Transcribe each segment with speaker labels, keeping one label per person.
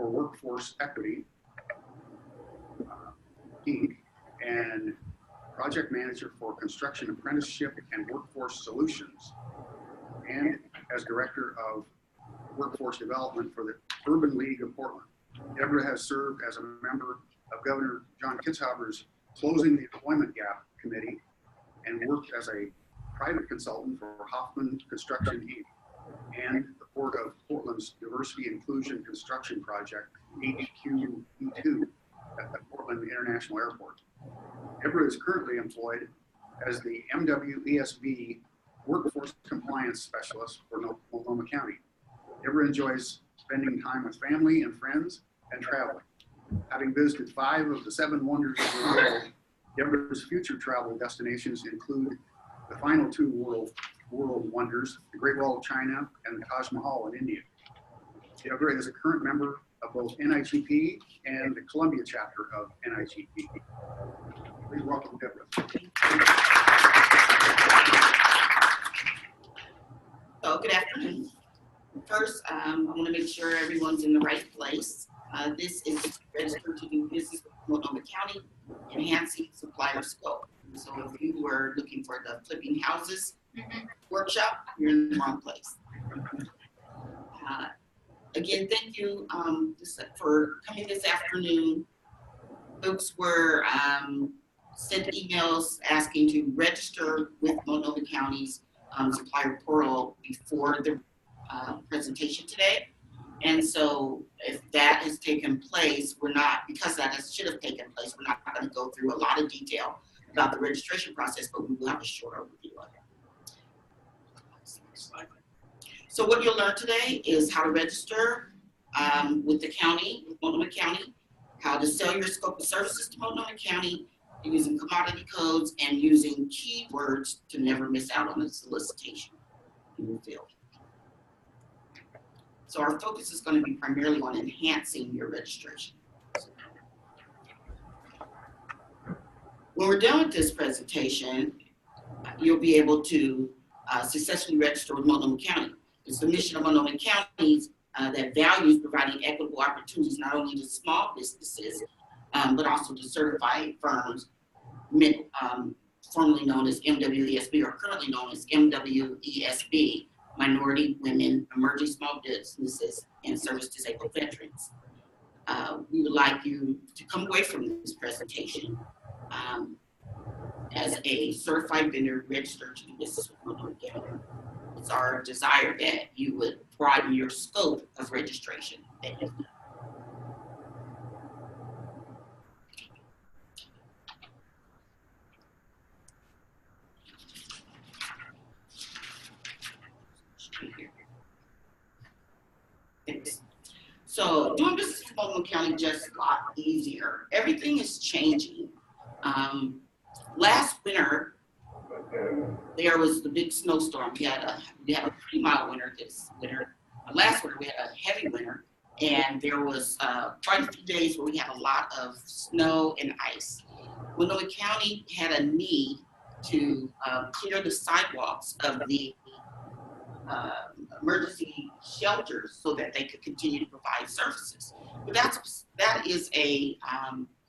Speaker 1: for Workforce Equity, Inc., and Project Manager for Construction Apprenticeship and Workforce Solutions, and as Director of Workforce Development for the Urban League of Portland. Deborah has served as a member of Governor John Kitzhaber's Closing the Employment Gap Committee and worked as a private consultant for Hoffman Construction Inc. and the Port of Portland's Diversity Inclusion Construction Project, HQE2, at the Portland International Airport. Deborah is currently employed as the MWESB Workforce Compliance Specialist for Multnomah County. Deborah enjoys spending time with family and friends and traveling. Having visited 5 of the 7 wonders of the world, Deborah's future travel destinations include the final 2 world wonders, the Great Wall of China and the Taj Mahal in India. Deborah is a current member of both NIGP and the Columbia chapter of NIGP. Please welcome Deborah.
Speaker 2: So good afternoon. First, I want to make sure everyone's in the right place. This is registered to do business with Multnomah County, enhancing supplier scope. So if you were looking for the flipping houses workshop, you're in the wrong place. Again, thank you for coming this afternoon. Folks were sent emails asking to register with Multnomah County's supplier portal before the presentation today. And so if that has taken place, because that should have taken place, we're not going to go through a lot of detail about the registration process, but we will have a short overview of it. So what you'll learn today is how to register with the county, with Multnomah County, how to sell your scope of services to Multnomah County using commodity codes and using keywords to never miss out on a solicitation in the field. So our focus is going to be primarily on enhancing your registration. When we're done with this presentation, you'll be able to successfully register with Multnomah County. It's the mission of Multnomah County that values providing equitable opportunities not only to small businesses, but also to certified firms, formerly known as MWESB or currently known as MWESB, minority, women, emerging small businesses, and service-disabled veterans. We would like you to come away from this presentation as a certified vendor registered to do business with Multnomah County. It's our desire that you would broaden your scope of registration that you've done. So doing business in Multnomah County just got easier. Everything is changing. Last winter, there was the big snowstorm. We had a pretty mild winter this winter. Last winter, we had a heavy winter, and there was quite a few days where we had a lot of snow and ice. Multnomah County had a need to clear the sidewalks of the emergency shelters so that they could continue to provide services. But that is a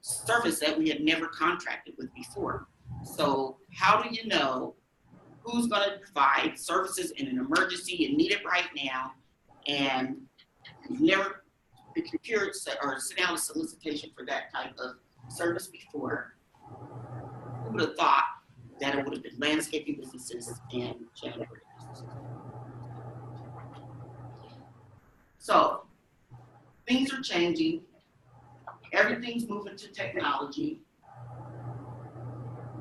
Speaker 2: service that we had never contracted with before. So how do you know who's going to provide services in an emergency? You need it right now, and you've never procured or sent out a solicitation for that type of service before? Who would have thought that it would have been landscaping businesses and janitorial businesses? So things are changing. Everything's moving to technology.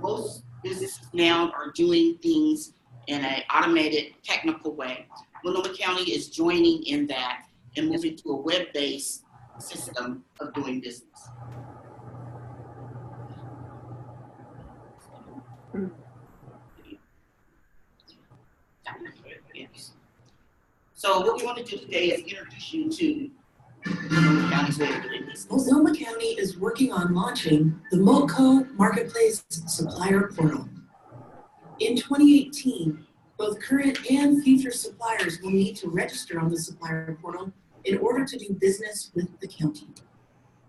Speaker 2: Most businesses now are doing things in an automated, technical way. Multnomah County is joining in that and moving to a web-based system of doing business. Yes. So what we want to do today is introduce you to Multnomah County's way of doing business.
Speaker 3: Multnomah County is working on launching the Multco Marketplace Supplier Portal. In 2018, both current and future suppliers will need to register on the supplier portal in order to do business with the county.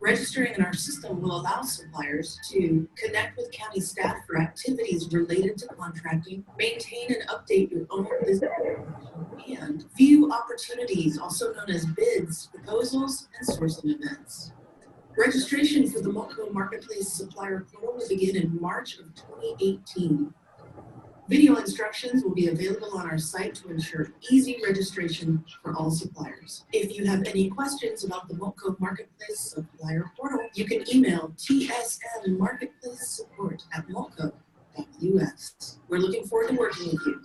Speaker 3: Registering in our system will allow suppliers to connect with county staff for activities related to contracting, maintain and update your own business, and view opportunities, also known as bids, proposals, and sourcing events. Registration for the Multnomah Marketplace Supplier Portal will begin in March of 2018. Video instructions will be available on our site to ensure easy registration for all suppliers. If you have any questions about the Multnomah Marketplace Supplier Portal, you can email tsnmarketplacesupport@multnomah.us. We're looking forward to working with you.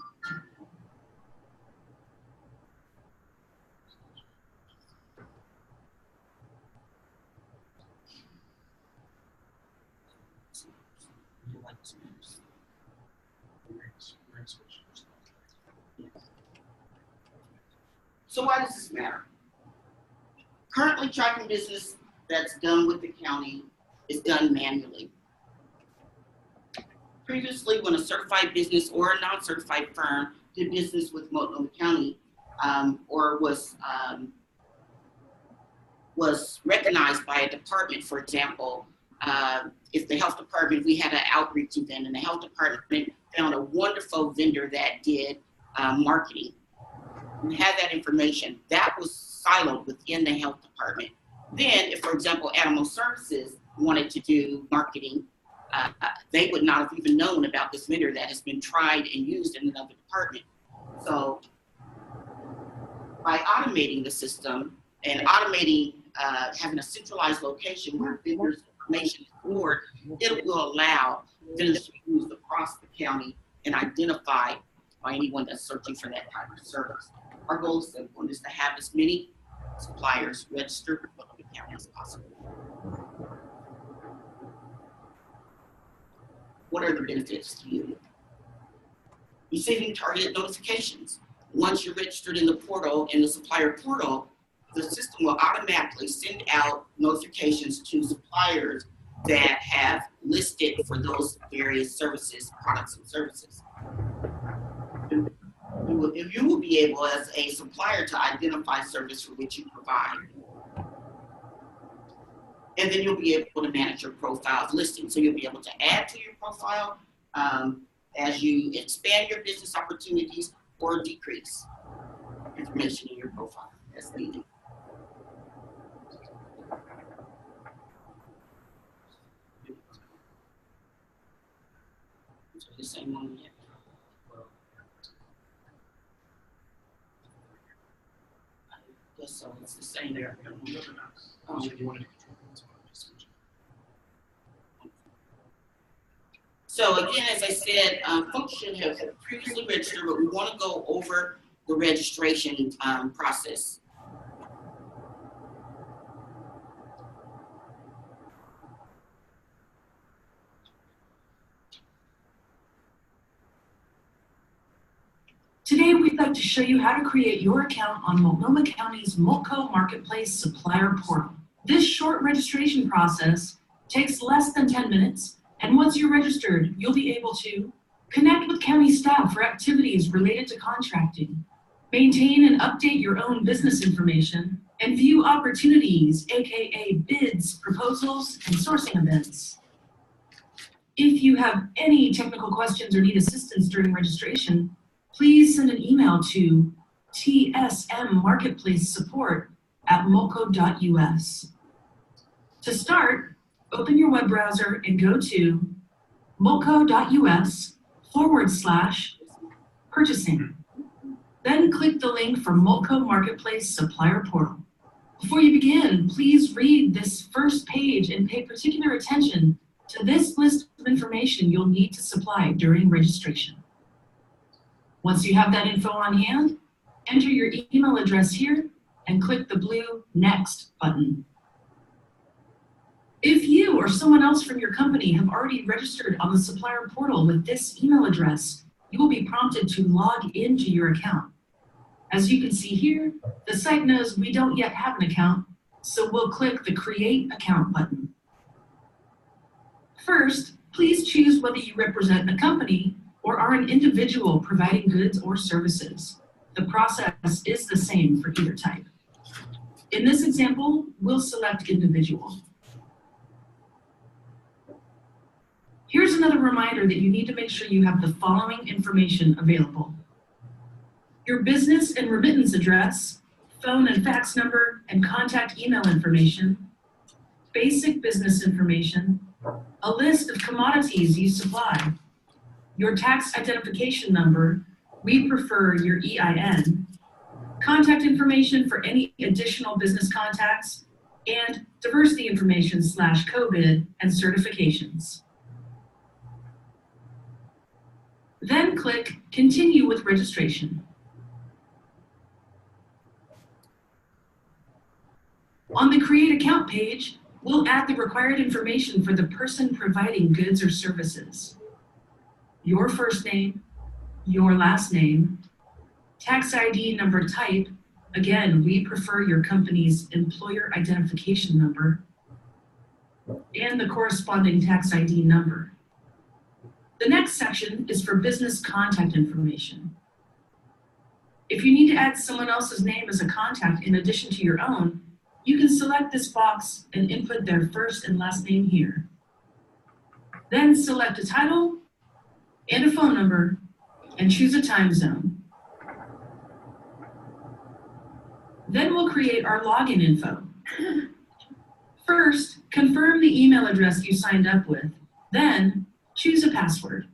Speaker 2: So why does this matter? Currently, tracking business that's done with the county is done manually. Previously, when a certified business or a non-certified firm did business with Multnomah County or was recognized by a department, for example, if the health department, we had an outreach event and the health department found a wonderful vendor that did marketing. We had that information that was siloed within the health department. Then if, for example, animal services wanted to do marketing, they would not have even known about this vendor that has been tried and used in another department. So by automating the system and automating, having a centralized location where vendors' information is stored, it will allow vendors to be used across the county and identified by anyone that's searching for that type of service. Our goal is simple, is to have as many suppliers registered with Multnomah County as possible. What are the benefits to you? Receiving targeted notifications. Once you're registered in the portal, in the supplier portal, the system will automatically send out notifications to suppliers that have listed for those various services, products and services. You will be able, as a supplier, to identify service for which you provide. And then you'll be able to manage your profile of listing. So you'll be able to add to your profile as you expand your business opportunities or decrease information in your profile as needed. So the same one yet. So it's the same.
Speaker 1: Yeah.
Speaker 2: So again, as I said, folks should have previously registered, but we want to go over the registration process.
Speaker 3: Today, we'd like to show you how to create your account on Multnomah County's Multnomah Marketplace Supplier Portal. This short registration process takes less than 10 minutes, and once you're registered, you'll be able to connect with county staff for activities related to contracting, maintain and update your own business information, and view opportunities, aka bids, proposals, and sourcing events. If you have any technical questions or need assistance during registration, please send an email to tsmmarketplacesupport@multnomah.us. To start, open your web browser and go to multnomah.us/purchasing. Then click the link for Multnomah Marketplace Supplier Portal. Before you begin, please read this first page and pay particular attention to this list of information you'll need to supply during registration. Once you have that info on hand, enter your email address here and click the blue Next button. If you or someone else from your company have already registered on the supplier portal with this email address, you will be prompted to log into your account. As you can see here, the site knows we don't yet have an account, so we'll click the Create Account button. First, please choose whether you represent a company or are an individual providing goods or services. The process is the same for either type. In this example, we'll select individual. Here's another reminder that you need to make sure you have the following information available: your business and remittance address, phone and fax number, and contact email information, basic business information, a list of commodities you supply, your tax identification number, we prefer your EIN, contact information for any additional business contacts, and diversity information /COVID and certifications. Then click Continue with Registration. On the Create Account page, we'll add the required information for the person providing goods or services. Your first name, your last name, tax ID number type, again, we prefer your company's employer identification number, and the corresponding tax ID number. The next section is for business contact information. If you need to add someone else's name as a contact in addition to your own, you can select this box and input their first and last name here. Then select a title and a phone number and choose a time zone. Then we'll create our login info. First, confirm the email address you signed up with. Then, choose a password.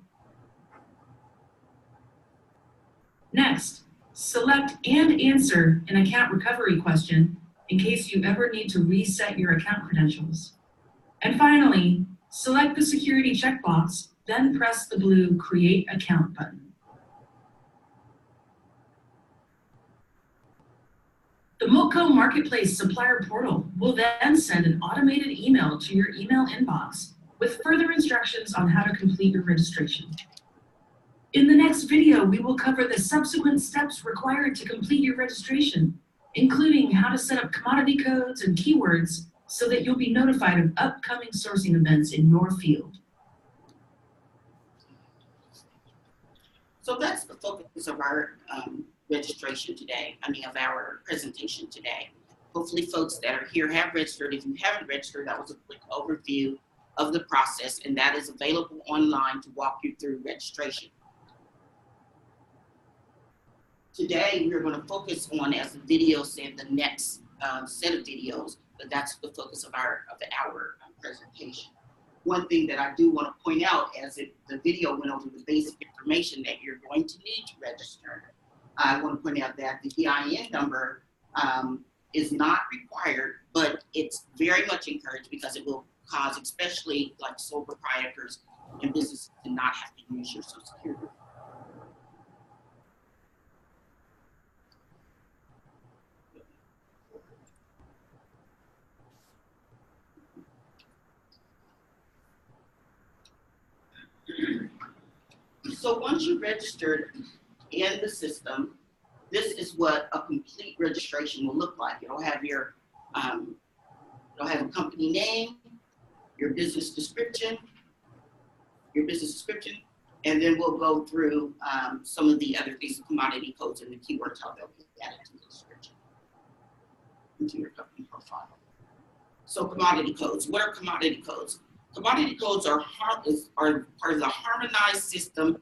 Speaker 3: Next, select and answer an account recovery question in case you ever need to reset your account credentials. And finally, select the security checkbox, then press the blue Create Account button. The Multnomah Marketplace Supplier Portal will then send an automated email to your email inbox with further instructions on how to complete your registration. In the next video, we will cover the subsequent steps required to complete your registration, including how to set up commodity codes and keywords so that you'll be notified of upcoming sourcing events in your field.
Speaker 2: So that's the focus of our registration today, of our presentation today. Hopefully folks that are here have registered. If you haven't registered, that was a quick overview of the process, and that is available online to walk you through registration. Today, we're going to focus on, as the video said, the next set of videos, but that's the focus of our presentation. One thing that I do want to point out, as the video went over the basic information that you're going to need to register, I want to point out that the EIN number is not required, but it's very much encouraged because it will cause, especially like sole proprietors and businesses, to not have to use your Social Security. So once you're registered in the system, this is what a complete registration will look like. It'll have your, it'll have a company name, your business description, and then we'll go through some of the other things, commodity codes and the keywords, how they'll be added to the description, into your company profile. So commodity codes, what are commodity codes? Commodity codes are part of the harmonized system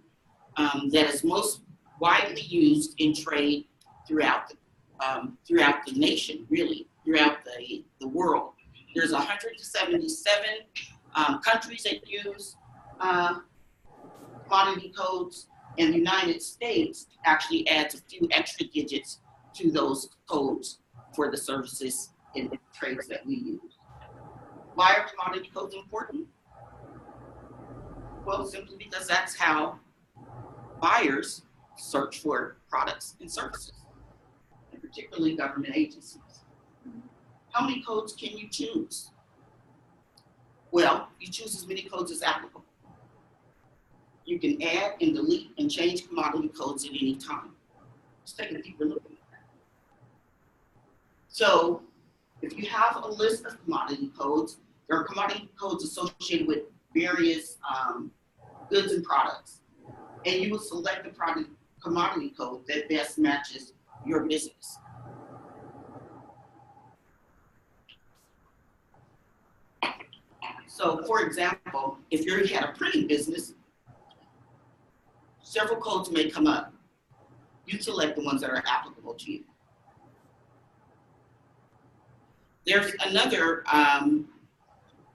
Speaker 2: that is most widely used in trade throughout the nation, really, throughout the world. There's 177 countries that use commodity codes, and the United States actually adds a few extra digits to those codes for the services and the trades that we use. Why are commodity codes important? Well, simply because that's how buyers search for products and services, and particularly government agencies. How many codes can you choose? Well, you choose as many codes as applicable. You can add and delete and change commodity codes at any time. Let's take a deeper look at that. So if you have a list of commodity codes, there are commodity codes associated with various goods and products. And you will select the commodity code that best matches your business. So for example, if you had a printing business, several codes may come up. You select the ones that are applicable to you. There's another,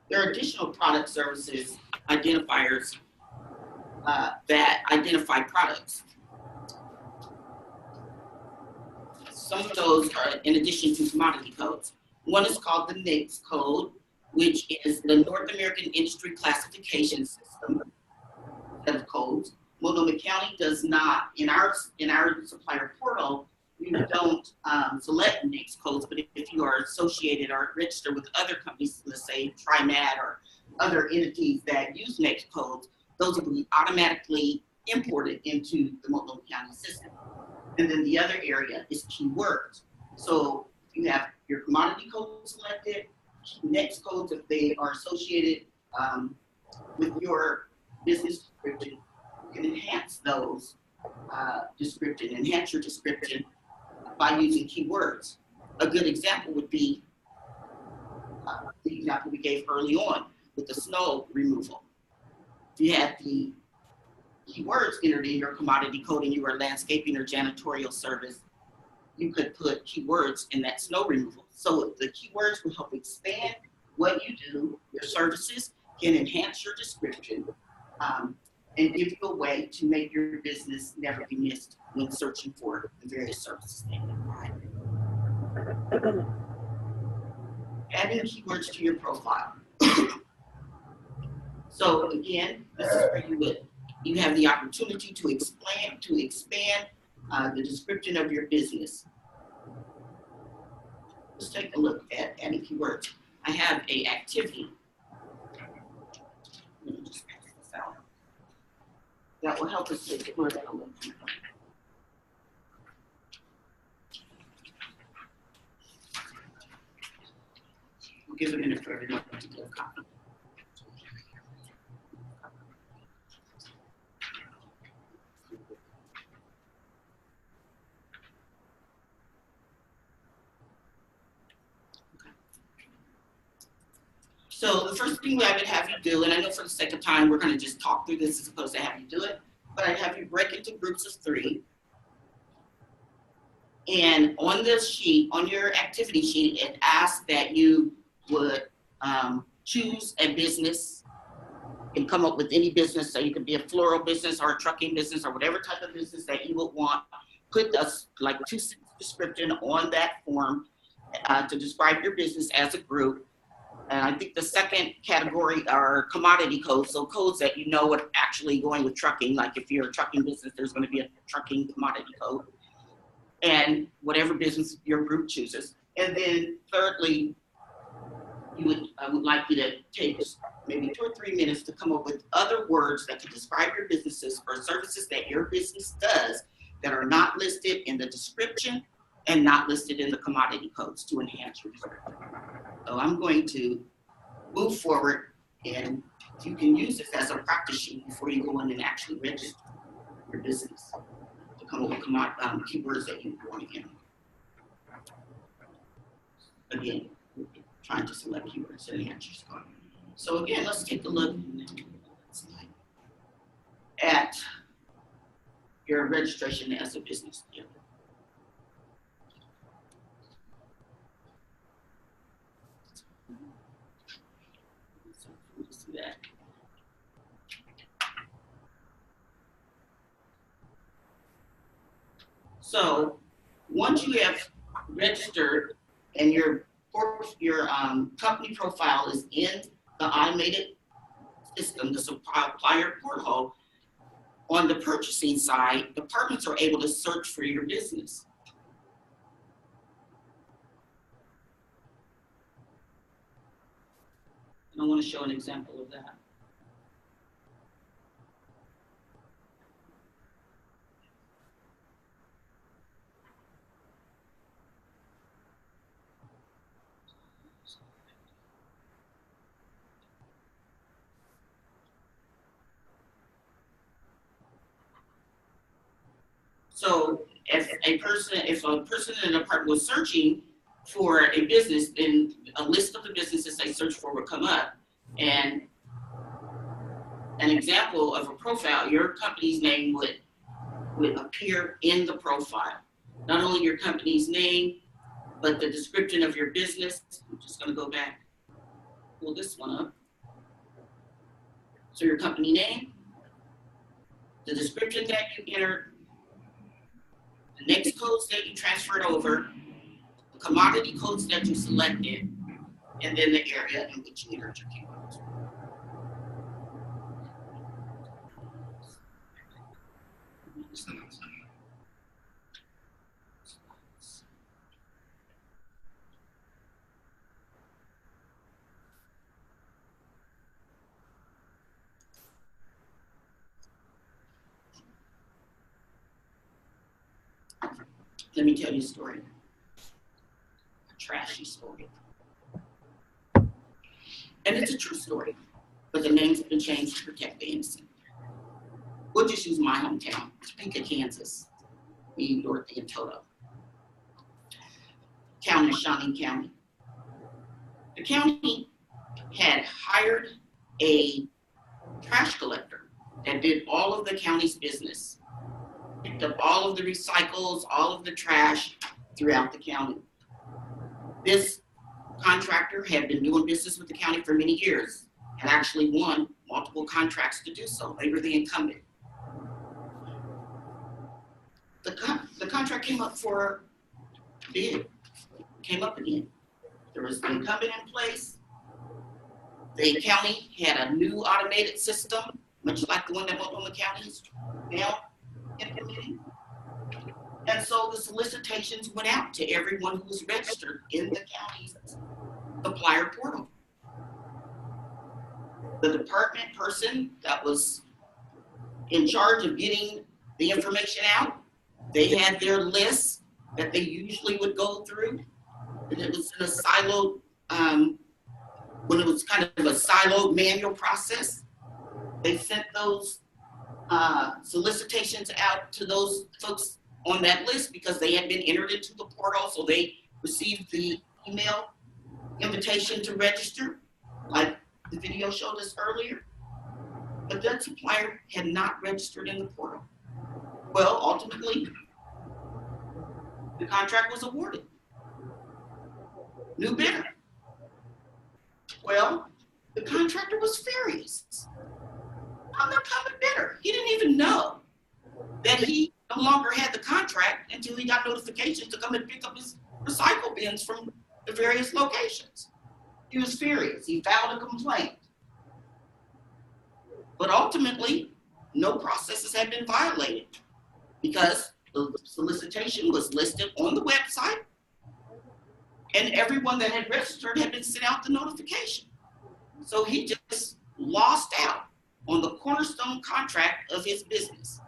Speaker 2: there are additional product services identifiers that identify products. Some of those are in addition to commodity codes. One is called the NAICS code, which is the North American Industry Classification System set of codes. Multnomah County does not, in our supplier portal, you don't select NAICS codes, but if you are associated or registered with other companies, let's say TriMat or other entities that use NAICS codes, those will be automatically imported into the Multnomah County system. And then the other area is keywords. So you have your commodity code selected, NAICS codes, if they are associated with your business description, you can enhance those enhance your description by using keywords. A good example would be the example we gave early on with the snow removal. If you had the keywords entered in your commodity code and you were landscaping or janitorial service, you could put keywords in that snow removal. So the keywords will help expand what you do, your services, can enhance your description, and give you a way to make your business never be missed when searching for the various services that you provide. Adding keywords to your profile. So again, this is where you have the opportunity to expand the description of your business. Let's take a look at adding keywords. I have a activity. Let me just pass this out. That will help us take a look at a little deeper. We'll give a minute for everyone to get a copy. So the first thing I would have you do, and I know for the sake of time, we're going to just talk through this as opposed to have you do it, but I'd have you break into groups of 3. And on this sheet, on your activity sheet, it asks that you would choose a business and come up with any business. So you could be a floral business or a trucking business or whatever type of business that you would want. Put us like 2-sentence description on that form to describe your business as a group. And I think the second category are commodity codes, so codes that you know are actually going with trucking. Like if you're a trucking business, there's going to be a trucking commodity code, and whatever business your group chooses. And then thirdly, I would like you to take maybe 2 or 3 minutes to come up with other words that could describe your businesses or services that your business does that are not listed in the description and not listed in the commodity codes to enhance your description. So I'm going to move forward, and you can use this as a practice sheet before you go in and actually register your business to come up with keywords that you want in. Again, trying to select keywords that enhance your score. So again, let's take a look at your registration as a business. That. So once you have registered and your company profile is in the automated system, the supplier portal, on the purchasing side, departments are able to search for your business. And I want to show an example of that. So if a person in a department was searching for a business, then a list of the businesses they search for would come up. And an example of a profile, your company's name would appear in the profile. Not only your company's name, but the description of your business. I'm just gonna go back, pull this one up. So your company name, the description that you entered, the next codes that you transferred over, the commodity codes that you selected, and then the area in which you entered your keywords. Let me tell you a story, a trashy story. And it's a true story, but the names have been changed to protect the innocent. We'll just use my hometown, Topeka, Kansas, me, Dorothy, and Toto. Town is Shawnee County. The county had hired a trash collector that did all of the county's business, picked up all of the recycles, all of the trash throughout the county. This contractor had been doing business with the county for many years and actually won multiple contracts to do so. They were the incumbent. The contract came up for bid, came up again. There was the incumbent in place. The county had a new automated system, much like the one that Multnomah County is now implementing. And so the solicitations went out to everyone who was registered in the county's supplier portal. The department person that was in charge of getting the information out, they had their list that they usually would go through. And it was in a siloed, when it was kind of a siloed manual process. They sent those solicitations out to those folks on that list because they had been entered into the portal, so they received the email invitation to register, like the video showed us earlier. But that supplier had not registered in the portal. Well, ultimately, the contract was awarded. New bidder. Well, the contractor was furious. I'm the incumbent bidder. He didn't even know that he no longer had the contract until he got notification to come and pick up his recycle bins from the various locations. He was furious. He filed a complaint. But ultimately, no processes had been violated because the solicitation was listed on the website and everyone that had registered had been sent out the notification. So he just lost out on the cornerstone contract of his business.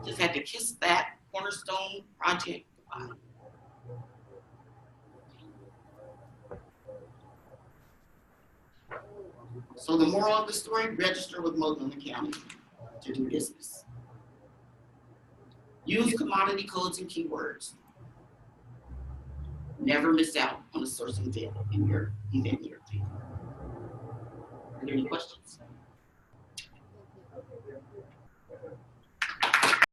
Speaker 2: Just had to kiss that cornerstone project goodbye. So the moral of the story, register with Multnomah County to do business. Use commodity codes and keywords. Never miss out on a sourcing bid in your event. Are there any questions?